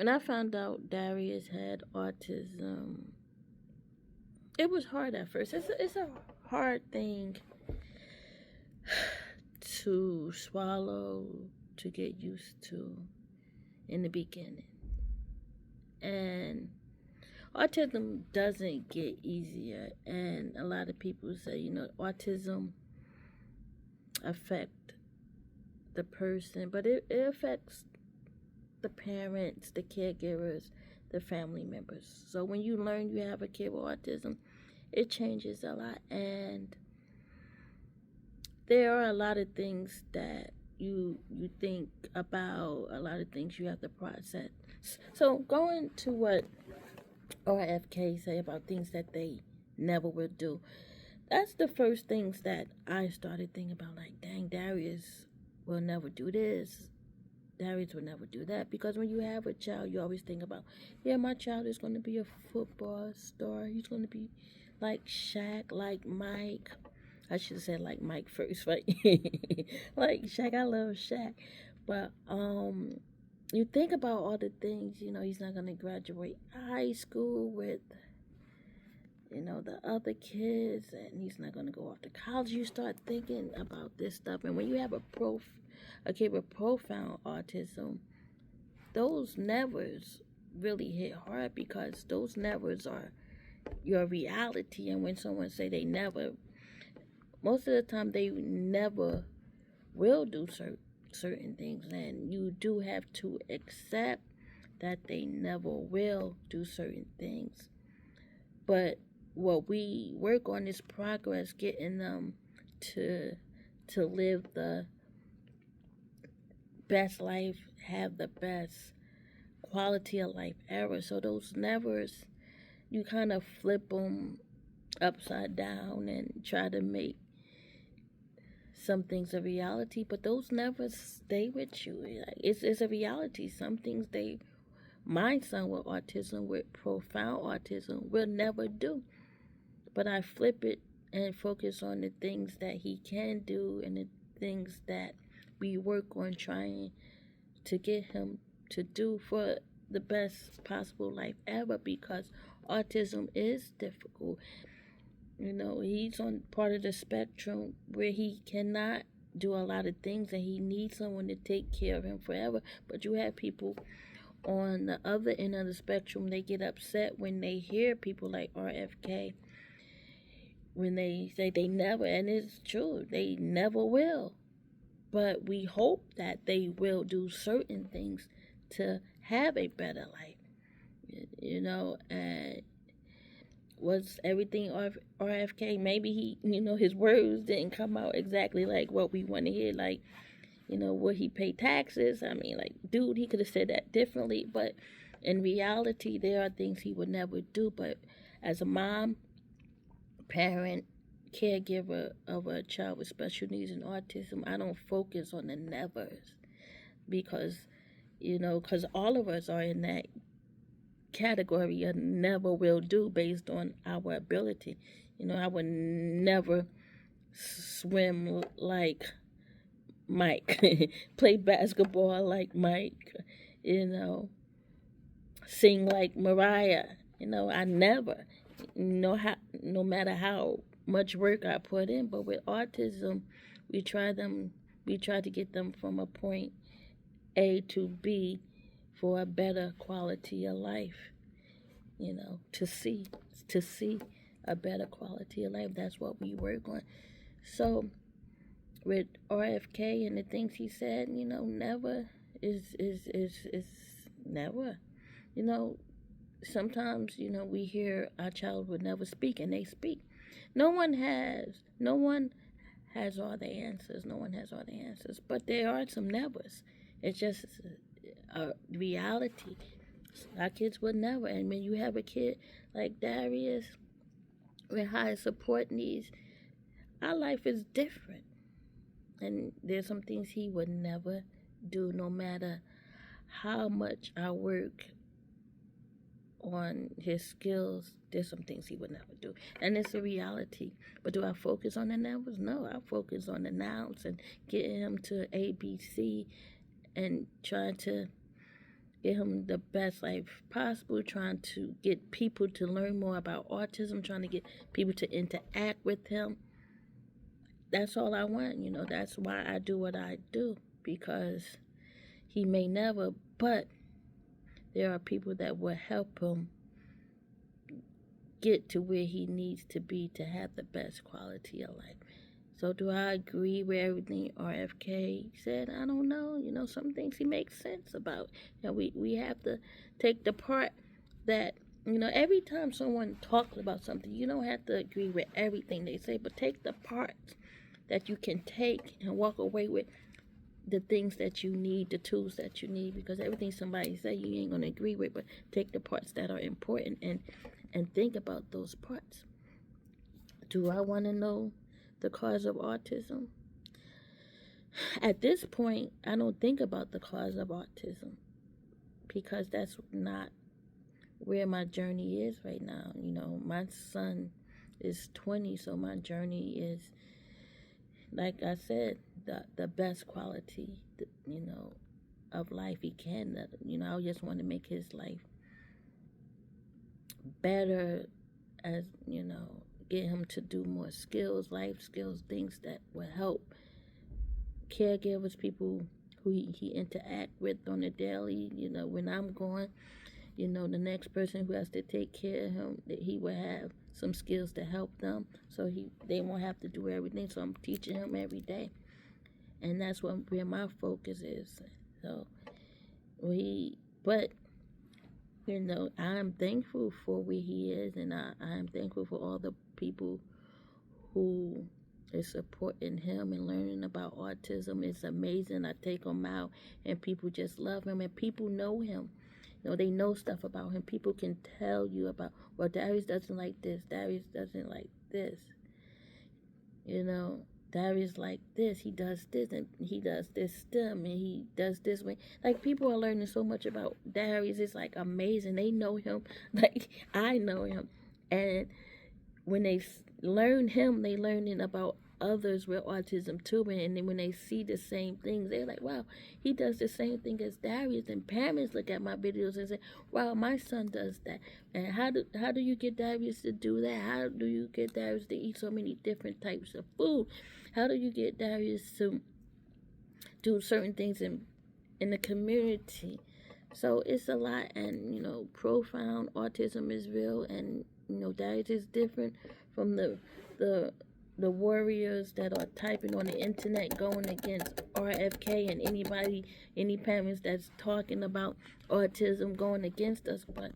when I found out Darius had autism, it was hard at first. It's a hard thing to swallow, to get used to in the beginning. And autism doesn't get easier. And a lot of people say, autism affect the person, but it affects the parents, the caregivers, the family members. So when you learn you have a kid with autism, it changes a lot. And there are a lot of things that you think about, a lot of things you have to process. So going to what RFK say about things that they never would do, that's the first things that I started thinking about. Like, dang, Darius will never do this. Darius will never do that. Because when you have a child, you always think about, yeah, my child is going to be a football star. He's going to be like Shaq, like Mike. I should have said like Mike first, right? Like Shaq, I love Shaq. But you think about all the things, he's not going to graduate high school with, the other kids, and he's not going to go off to college. You start thinking about this stuff. And when you have a kid with profound autism, those nevers really hit hard, because those nevers are your reality. And when someone say they never, most of the time they never will do certain things, and you do have to accept that they never will do certain things. But what we work on is progress, getting them to live the best life, have the best quality of life ever. So those nevers, you kind of flip them upside down and try to make some things a reality, but those never stay with you. It's a reality. Some things my son with autism, with profound autism, will never do. But I flip it and focus on the things that he can do, and the things that we work on trying to get him to do for the best possible life ever, because autism is difficult. He's on part of the spectrum where he cannot do a lot of things, and he needs someone to take care of him forever. But you have people on the other end of the spectrum, they get upset when they hear people like RFK, when they say they never, and it's true, they never will. But we hope that they will do certain things to have a better life, and was everything RFK, maybe he, his words didn't come out exactly like what we want to hear, like, will he pay taxes? I mean, like, dude, he could have said that differently, but in reality, there are things he would never do. But as a mom, parent, caregiver of a child with special needs and autism, I don't focus on the nevers, because all of us are in that category of never will do based on our ability. I would never swim like Mike, play basketball like Mike, sing like Mariah. I never, no matter how much work I put in. But with autism, we try to get them from a point A to B for a better quality of life, to see a better quality of life. That's what we work on. So with RFK and the things he said, never is never. Sometimes, we hear our child would never speak, and they speak. No one has all the answers. No one has all the answers. But there are some nevers. It's just a reality. Our kids would never. And when you have a kid like Darius with high support needs, our life is different. And there's some things he would never do, no matter how much I work on his skills. There's some things he would never do. And it's a reality. But do I focus on the numbers? No, I focus on the nouns and getting him to ABC and trying to get him the best life possible, trying to get people to learn more about autism, trying to get people to interact with him. That's all I want, that's why I do what I do, because he may never, but there are people that will help him get to where he needs to be to have the best quality of life. So do I agree with everything RFK said? I don't know. Some things he makes sense about. We have to take the part that, every time someone talks about something, you don't have to agree with everything they say, but take the parts that you can take and walk away with the things that you need, the tools that you need, because everything somebody say you ain't going to agree with, but take the parts that are important and think about those parts. Do I want to know the cause of autism? At this point, I don't think about the cause of autism, because that's not where my journey is right now. My son is 20, so my journey is, like I said, the best quality, of life he can. I just want to make his life better, as get him to do more skills, life skills, things that will help caregivers, people who he interact with on a daily. When I'm gone, the next person who has to take care of him, that he will have some skills to help them, so they won't have to do everything. So I'm teaching him every day, and that's where my focus is. So but I'm thankful for where he is, and I'm thankful for all the people who is supporting him and learning about autism. It's amazing. I take him out, and people just love him, and people know him. They know stuff about him. People can tell you about, well, Darius doesn't like this. Darius doesn't like this. Darius like this. He does this, and he does this STEM, and he does this way. Like, people are learning so much about Darius. It's like amazing. They know him like I know him, and when they learn him, they learning about others with autism too. And then when they see the same things, they're like, wow, he does the same thing as Darius. And parents look at my videos and say, wow, my son does that. And how do you get Darius to do that? How do you get Darius to eat so many different types of food? How do you get Darius to do certain things in the community? So it's a lot, and profound autism is real, and Darius is different from the warriors that are typing on the internet going against RFK and any parents that's talking about autism going against us. But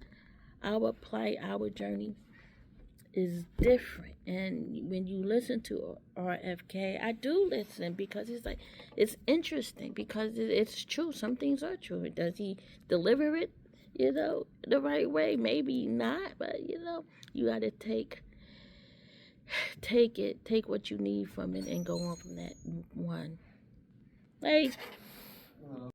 our plight, our journey is different. And when you listen to RFK, I do listen, because it's interesting, because it's true. Some things are true. Does he deliver it, the right way? Maybe not, but you got to take what you need from it and go on from that one. Like,